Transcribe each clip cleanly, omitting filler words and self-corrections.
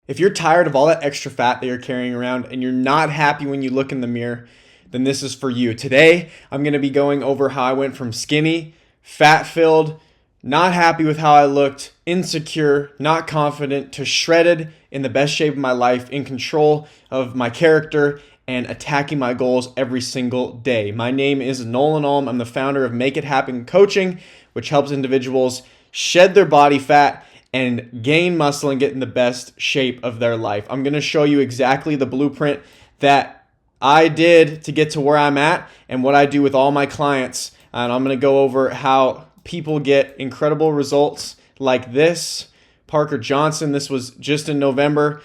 If you're tired of all that extra fat that you're carrying around and you're not happy when you look in the mirror, then this is for you. Today, I'm going to be going over how I went from skinny, fat-filled, not happy with how I looked, insecure, not confident, to shredded, in the best shape of my life, in control of my character, and attacking my goals every single day. My name is Nolan Alm. I'm the founder of Make It Happen Coaching, which helps individuals shed their body fat and gain muscle and get in the best shape of their life. I'm going to show you exactly the blueprint that I did to get to where I'm at and what I do with all my clients. And I'm going to go over how people get incredible results like this. Parker Johnson, this was just in November,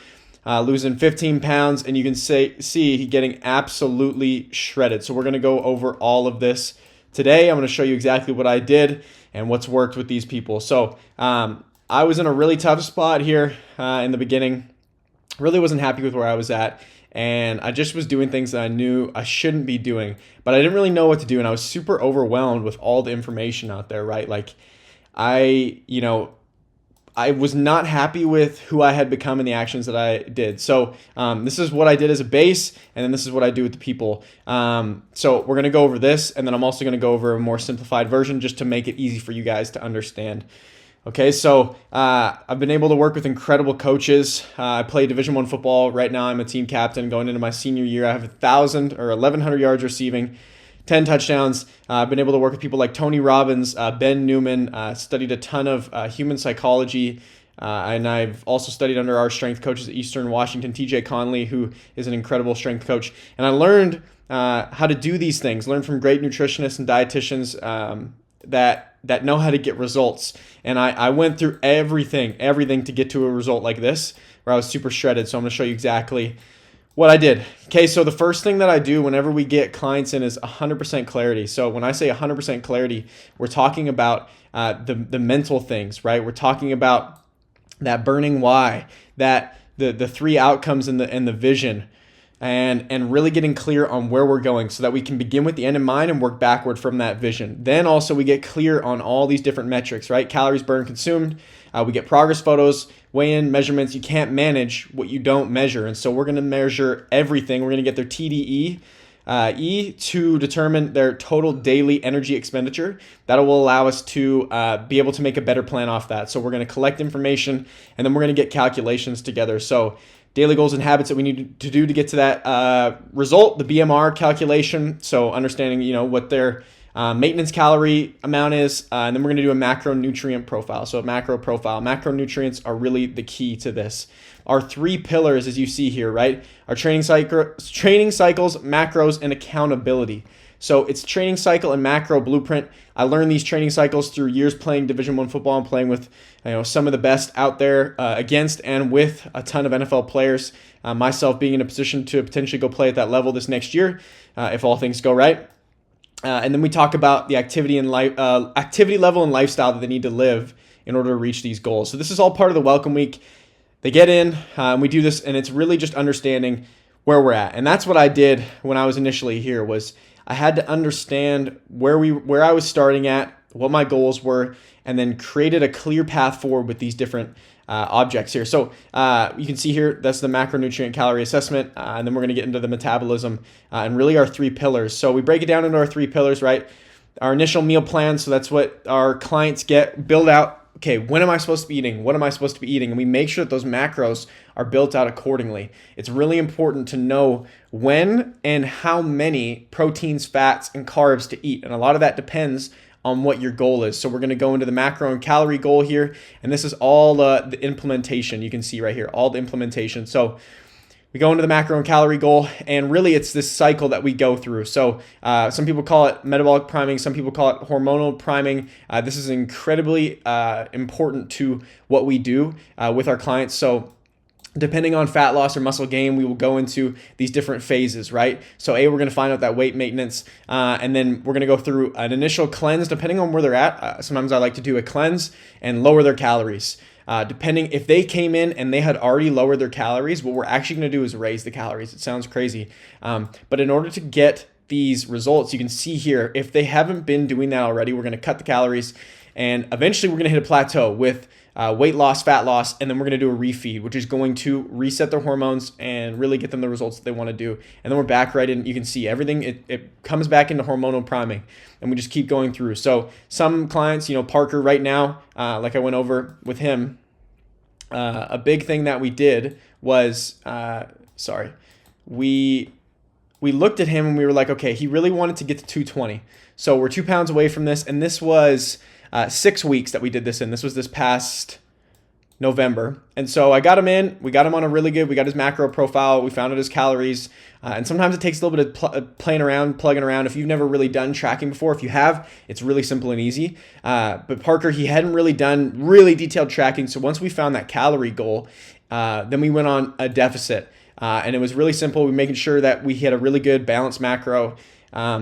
losing 15 pounds, and you can see he getting absolutely shredded. So we're going to go over all of this today. I'm going to show you exactly what I did and what's worked with these people. So I was in a really tough spot here in the beginning. Really wasn't happy with where I was at. And I just was doing things that I knew I shouldn't be doing, but I didn't really know what to do. And I was super overwhelmed with all the information out there, right? Like I was not happy with who I had become and the actions that I did. So this is what I did as a base, and then this is what I do with the people. So we're going to go over this, and then I'm also going to go over a more simplified version just to make it easy for you guys to understand. Okay, so I've been able to work with incredible coaches. I play Division I football. Right now I'm a team captain going into my senior year. I have 1,100 yards receiving, 10 touchdowns. I've been able to work with people like Tony Robbins, Ben Newman, studied a ton of human psychology, and I've also studied under our strength coaches at Eastern Washington, TJ Conley, who is an incredible strength coach. And I learned how to do these things, learned from great nutritionists and dietitians that know how to get results. And I went through everything to get to a result like this, where I was super shredded. So I'm going to show you exactly what I did. Okay, so the first thing that I do whenever we get clients in is 100% clarity. So when I say 100% clarity, we're talking about the mental things, right? We're talking about that burning why, that the three outcomes and the vision, and really getting clear on where we're going so that we can begin with the end in mind and work backward from that vision. Then also we get clear on all these different metrics, right? Calories burned, consumed. We get progress photos, weigh-in measurements. You can't manage what you don't measure. And so we're going to measure everything. We're going to get their TDE, to determine their total daily energy expenditure. That will allow us to be able to make a better plan off that. So we're going to collect information, and then we're going to get calculations together. So daily goals and habits that we need to do to get to that result, the BMR calculation. So understanding, what their maintenance calorie amount is, and then we're going to do a macronutrient profile. So a macro profile. Macronutrients are really the key to this. Our three pillars, as you see here, right? Our training cycles, macros, and accountability. So it's training cycle and macro blueprint. I learned these training cycles through years playing Division I football and playing with some of the best out there against and with a ton of NFL players. Myself being in a position to potentially go play at that level this next year, if all things go right. And then we talk about the activity level and lifestyle that they need to live in order to reach these goals. So this is all part of the welcome week. They get in, and we do this, and it's really just understanding where we're at. And that's what I did when I was initially here. Was I had to understand where I was starting at, what my goals were, and then created a clear path forward with these different objects here. So you can see here, that's the macronutrient calorie assessment, and then we're going to get into the metabolism and really our three pillars. So we break it down into our three pillars, right? Our initial meal plan, so that's what our clients build out. Okay, when am I supposed to be eating? What am I supposed to be eating? And we make sure that those macros are built out accordingly. It's really important to know when and how many proteins, fats, and carbs to eat. And a lot of that depends on what your goal is. So we're going to go into the macro and calorie goal here. And this is all the implementation. You can see right here, all the implementation. So we go into the macro and calorie goal, and really it's this cycle that we go through. So some people call it metabolic priming, some people call it hormonal priming. This is incredibly important to what we do with our clients. So depending on fat loss or muscle gain, we will go into these different phases, right? So we're going to find out that weight maintenance, and then we're going to go through an initial cleanse, depending on where they're at. Sometimes I like to do a cleanse and lower their calories. Depending if they came in and they had already lowered their calories, what we're actually going to do is raise the calories. It sounds crazy. But in order to get these results, you can see here, if they haven't been doing that already, we're going to cut the calories, and eventually we're going to hit a plateau with weight loss, fat loss, and then we're going to do a refeed, which is going to reset their hormones and really get them the results that they want to do. And then we're back right in. You can see everything, it comes back into hormonal priming, and we just keep going through. So some clients, Parker right now, like I went over with him, a big thing that we did was, we looked at him and we were like, okay, he really wanted to get to 220. So we're 2 pounds away from this. And this was 6 weeks that we did this in. This was this past November. And so I got him in. We got him on we got his macro profile. We found out his calories. And sometimes it takes a little bit of plugging around. If you've never really done tracking before, if you have, it's really simple and easy. But Parker, he hadn't really done really detailed tracking. So once we found that calorie goal, then we went on a deficit. And it was really simple. We were making sure that we had a really good balanced macro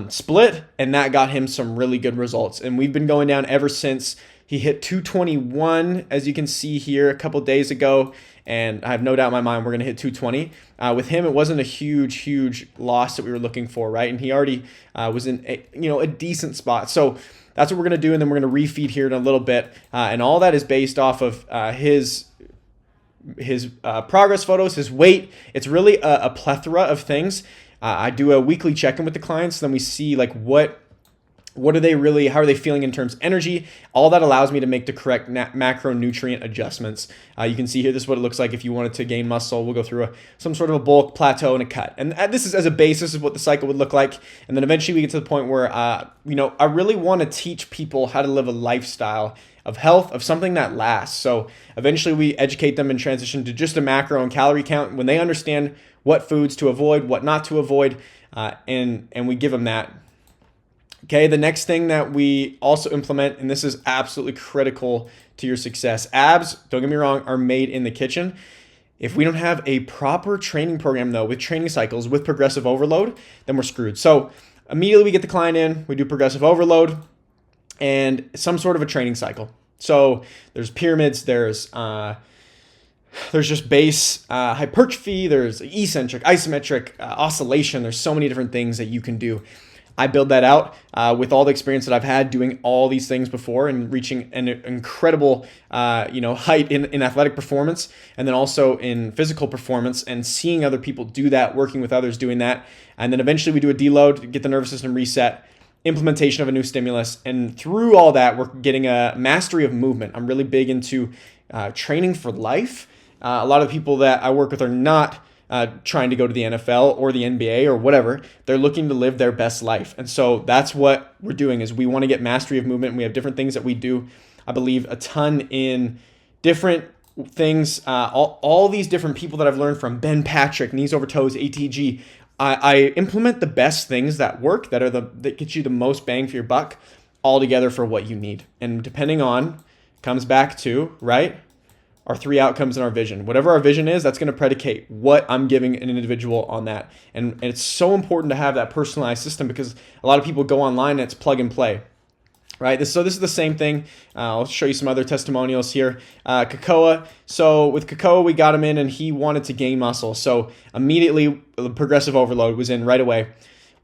split, and that got him some really good results. And we've been going down ever since. He hit 221, as you can see here, a couple days ago, and I have no doubt in my mind we're going to hit 220. With him, it wasn't a huge loss that we were looking for, right? And he already was in a decent spot. So that's what we're going to do, and then we're going to refeed here in a little bit. And all that is based off of his progress photos, his weight. It's really a plethora of things. I do a weekly check-in with the clients. Then we see like what are they really, how are they feeling in terms of energy? All that allows me to make the correct macronutrient adjustments. You can see here, this is what it looks like if you wanted to gain muscle. We'll go through some sort of a bulk, plateau, and a cut. And this is as a basis of what the cycle would look like. And then eventually we get to the point where, I really want to teach people how to live a lifestyle of health, of something that lasts. So eventually we educate them and transition to just a macro and calorie count when they understand what foods to avoid, what not to avoid, and we give them that. Okay, the next thing that we also implement, and this is absolutely critical to your success. Abs, don't get me wrong, are made in the kitchen. If we don't have a proper training program though, with training cycles, with progressive overload, then we're screwed. So immediately we get the client in, we do progressive overload and some sort of a training cycle. So there's pyramids, there's just base hypertrophy, there's eccentric, isometric, oscillation. There's so many different things that you can do. I build that out with all the experience that I've had doing all these things before and reaching an incredible height in athletic performance, and then also in physical performance, and seeing other people do that, working with others doing that. And then eventually we do a deload, get the nervous system reset, implementation of a new stimulus. And through all that, we're getting a mastery of movement. I'm really big into training for life. A lot of the people that I work with are not trying to go to the NFL or the NBA or whatever. They're looking to live their best life. And so that's what we're doing, is we want to get mastery of movement. We have different things that we do. I believe a ton in different things. All these different people that I've learned from, Ben Patrick, knees over toes, ATG. I implement the best things that work, that get you the most bang for your buck, all together for what you need. And depending on, comes back to, right, our 3 outcomes in our vision. Whatever our vision is, that's going to predicate what I'm giving an individual on that. And it's so important to have that personalized system, because a lot of people go online and it's plug and play, right? So this is the same thing. I'll show you some other testimonials here. Kakoa. So with Kakoa, we got him in and he wanted to gain muscle. So immediately the progressive overload was in right away.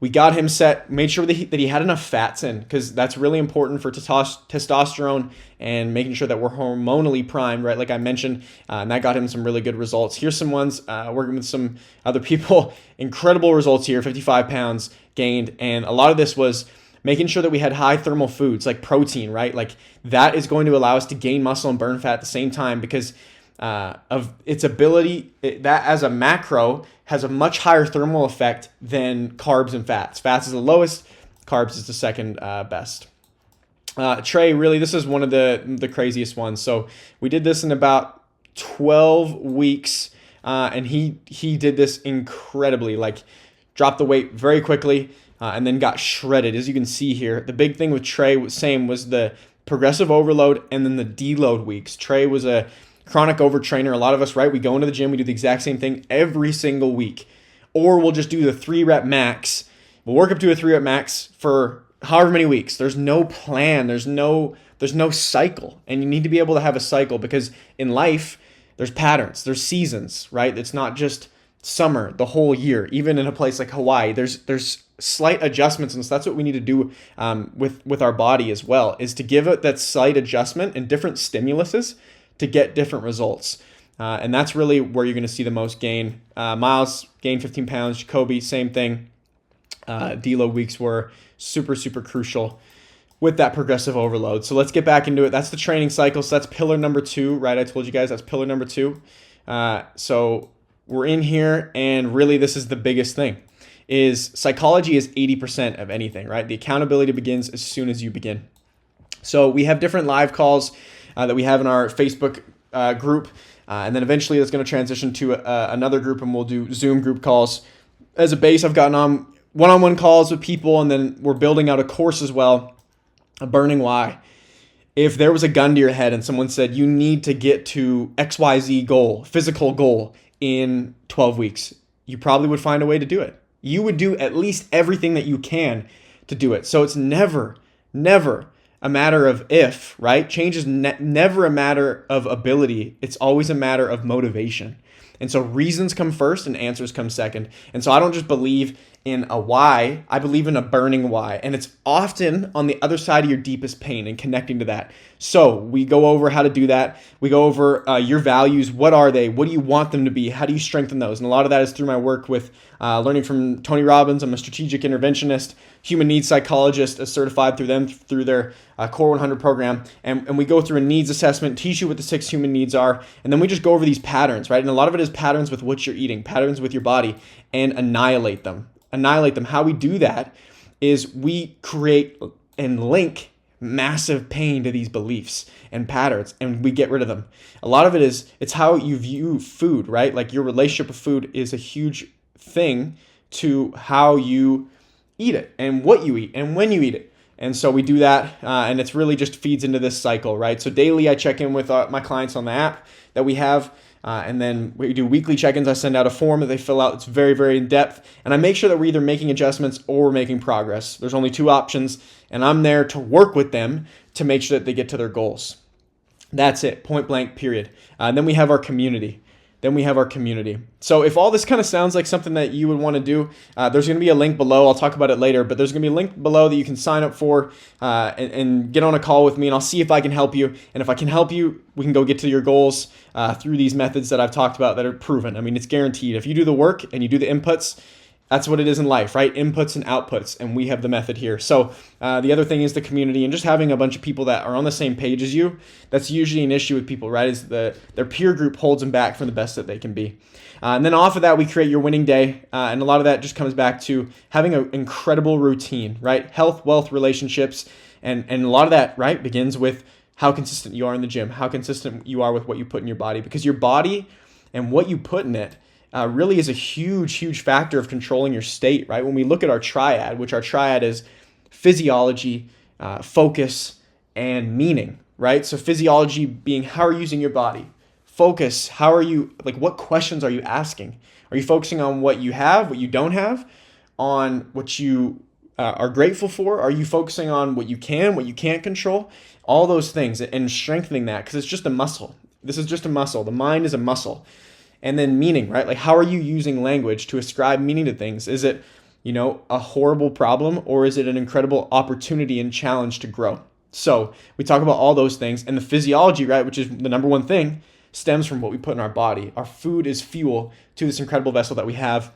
We got him set, made sure that he had enough fats in, because that's really important for testosterone and making sure that we're hormonally primed, right? Like I mentioned, and that got him some really good results. Here's some ones, working with some other people, incredible results here, 55 pounds gained. And a lot of this was making sure that we had high thermal foods like protein, right? Like that is going to allow us to gain muscle and burn fat at the same time, because of its ability, that as a macro has a much higher thermal effect than carbs and fats. Fats is the lowest, carbs is the second best. Trey, really, this is one of the craziest ones. So we did this in about 12 weeks, and he did this incredibly, like dropped the weight very quickly, and then got shredded. As you can see here, the big thing with Trey was the progressive overload and then the deload weeks. Trey was a chronic overtrainer. A lot of us, right? We go into the gym, we do the exact same thing every single week. Or we'll just do the 3-rep max. We'll work up to a 3-rep max for however many weeks. There's no plan. There's no cycle. And you need to be able to have a cycle, because in life, there's patterns, there's seasons, right? It's not just summer the whole year. Even in a place like Hawaii, there's slight adjustments. And so that's what we need to do with our body as well, is to give it that slight adjustment and different stimuluses to get different results. And that's really where you're going to see the most gain. Miles gained 15 pounds. Jacoby, same thing. Deload weeks were super, super crucial with that progressive overload. So let's get back into it. That's the training cycle. So that's pillar number 2, right? I told you guys that's pillar number 2. So we're in here, and really this is the biggest thing. Is psychology is 80% of anything, right? The accountability begins as soon as you begin. So we have different live calls that we have in our Facebook group. And then eventually that's going to transition to another group, and we'll do Zoom group calls. As a base, I've gotten on one-on-one calls with people, and then we're building out a course as well, a burning why. If there was a gun to your head and someone said you need to get to XYZ goal, physical goal in 12 weeks, you probably would find a way to do it. You would do at least everything that you can to do it. So it's never a matter of if, right? Change is never a matter of ability. It's always a matter of motivation. And so reasons come first and answers come second. And so I don't just believe in a why, I believe in a burning why. And it's often on the other side of your deepest pain and connecting to that. So we go over how to do that. We go over your values. What are they? What do you want them to be? How do you strengthen those? And a lot of that is through my work with learning from Tony Robbins. I'm a strategic interventionist, human needs psychologist, certified through their Core 100 program. And we go through a needs assessment, teach you what the 6 human needs are. And then we just go over these patterns, right? And a lot of it is patterns with what you're eating, patterns with your body, and annihilate them. How we do that is we create and link massive pain to these beliefs and patterns, and we get rid of them. A lot of it is, it's how you view food, right? Like your relationship with food is a huge thing to how you eat it and what you eat and when you eat it. And so we do that, and it's really just feeds into this cycle, right? So daily I check in with my clients on the app that we have. And then we do weekly check-ins. I send out a form that they fill out. It's very, very in-depth. And I make sure that we're either making adjustments or we're making progress. There's only 2 options, and I'm there to work with them to make sure that they get to their goals. That's it, point blank, period. Then we have our community. So if all this kind of sounds like something that you would want to do, there's going to be a link below. I'll talk about it later, but there's going to be a link below that you can sign up for and get on a call with me, and I'll see if I can help you. And if I can help you, we can go get to your goals through these methods that I've talked about that are proven. I mean, it's guaranteed. If you do the work and you do the inputs, that's what it is in life, right? Inputs and outputs, and we have the method here. So the other thing is the community, and just having a bunch of people that are on the same page as you. That's usually an issue with people, right? Is their peer group holds them back from the best that they can be. And then off of that, we create your winning day, and a lot of that just comes back to having an incredible routine, right? Health, wealth, relationships, and a lot of that, right, begins with how consistent you are in the gym, how consistent you are with what you put in your body, because your body and what you put in it really is a huge factor of controlling your state, right? When we look at our triad, which our triad is physiology, focus, and meaning, right? So physiology being how are you using your body? Focus, how are you, like what questions are you asking? Are you focusing on what you have, what you don't have, on what you are grateful for? Are you focusing on what you can't control? All those things, and strengthening that, because it's just a muscle. This is just a muscle. The mind is a muscle. And then meaning, right? Like how are you using language to ascribe meaning to things? Is it, a horrible problem, or is it an incredible opportunity and challenge to grow? So we talk about all those things, and the physiology, right, which is the number one thing, stems from what we put in our body. Our food is fuel to this incredible vessel that we have.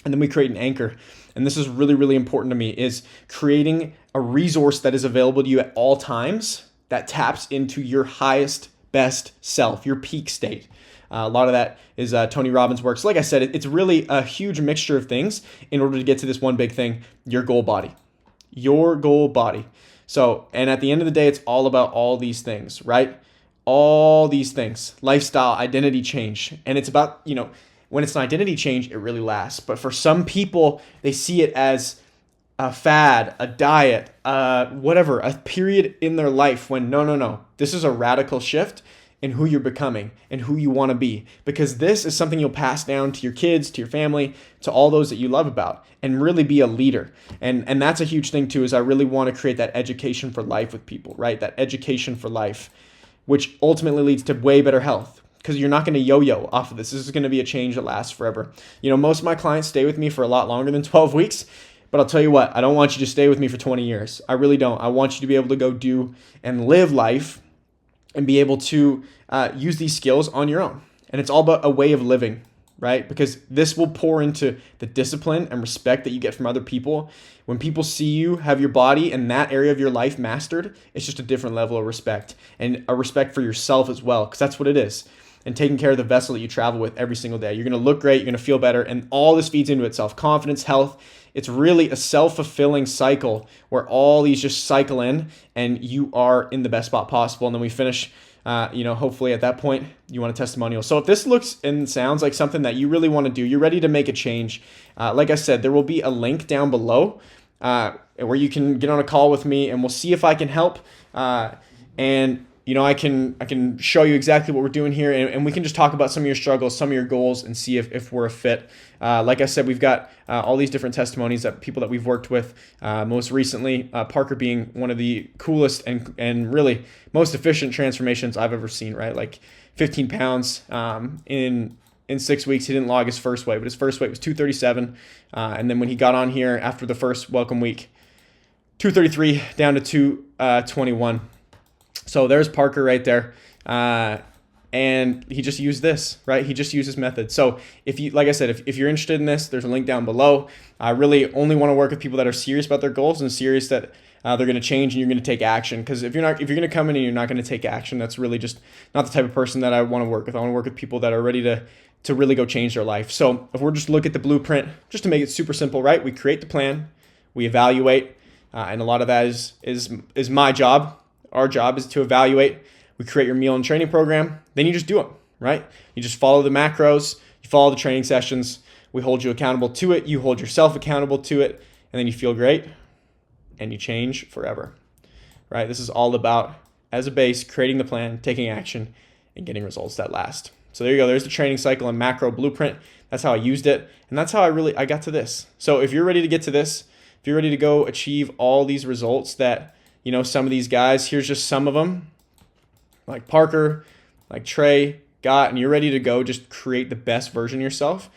And then we create an anchor. And this is really, really important to me, is creating a resource that is available to you at all times that taps into your highest, best self, your peak state. A lot of that is Tony Robbins' work. So like I said, it's really a huge mixture of things in order to get to this one big thing, your goal body. Your goal body. So, and at the end of the day, it's all about all these things, right? All these things, lifestyle, identity change. And it's about, when it's an identity change, it really lasts. But for some people, they see it as a fad, a diet, whatever, a period in their life when no. This is a radical shift in who you're becoming and who you want to be, because this is something you'll pass down to your kids, to your family, to all those that you love about, and really be a leader. And that's a huge thing too, is I really want to create that education for life with people, right? That education for life, which ultimately leads to way better health, because you're not going to yo-yo off of this. This is going to be a change that lasts forever. Most of my clients stay with me for a lot longer than 12 weeks, but I'll tell you what, I don't want you to stay with me for 20 years. I really don't. I want you to be able to go do and live life and be able to use these skills on your own. And it's all about a way of living, right? Because this will pour into the discipline and respect that you get from other people. When people see you have your body and that area of your life mastered, it's just a different level of respect, and a respect for yourself as well, because that's what it is. And taking care of the vessel that you travel with every single day. You're going to look great, you're going to feel better, and all this feeds into itself. Confidence, health. It's really a self-fulfilling cycle where all these just cycle in and you are in the best spot possible. And then we finish, hopefully at that point, you want a testimonial. So if this looks and sounds like something that you really want to do, you're ready to make a change, like I said, there will be a link down below where you can get on a call with me, and we'll see if I can help. I can show you exactly what we're doing here, and we can just talk about some of your struggles, some of your goals, and see if we're a fit. Like I said, we've got all these different testimonies of people that we've worked with, most recently Parker being one of the coolest and really most efficient transformations I've ever seen, right? Like 15 pounds in 6 weeks. He didn't log his first weight, but his first weight was 237. And then when he got on here after the first welcome week, 233 down to 221. So there's Parker right there. And he just used this, right? He just used his method. So like I said, if you're interested in this, there's a link down below. I really only want to work with people that are serious about their goals and serious that they're going to change and you're going to take action. Because if you're going to come in and you're not going to take action, that's really just not the type of person that I want to work with. I want to work with people that are ready to really go change their life. So if we're just look at the blueprint, just to make it super simple, right? We create the plan, we evaluate, and a lot of that is my job. Our job is to evaluate. We create your meal and training program. Then you just do them, right? You just follow the macros. You follow the training sessions. We hold you accountable to it. You hold yourself accountable to it. And then you feel great and you change forever, right? This is all about, as a base, creating the plan, taking action, and getting results that last. So there you go. There's the training cycle and macro blueprint. That's how I used it. And that's how I got to this. So if you're ready to get to this, if you're ready to go achieve all these results that, some of these guys, here's just some of them, like Parker, like Trey got, and you're ready to go just create the best version of yourself,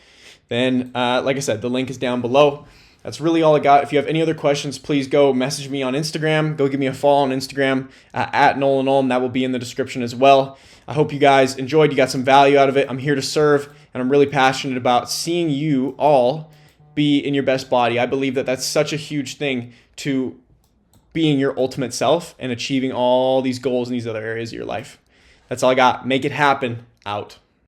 then like I said, the link is down below. That's really all I got. If you have any other questions, please go message me on Instagram. Go give me a follow on Instagram at Nolan Ulm. That will be in the description as well. I hope you guys enjoyed. You got some value out of it. I'm here to serve, and I'm really passionate about seeing you all be in your best body. I believe that that's such a huge thing to being your ultimate self and achieving all these goals in these other areas of your life. That's all I got. Make it happen. Out.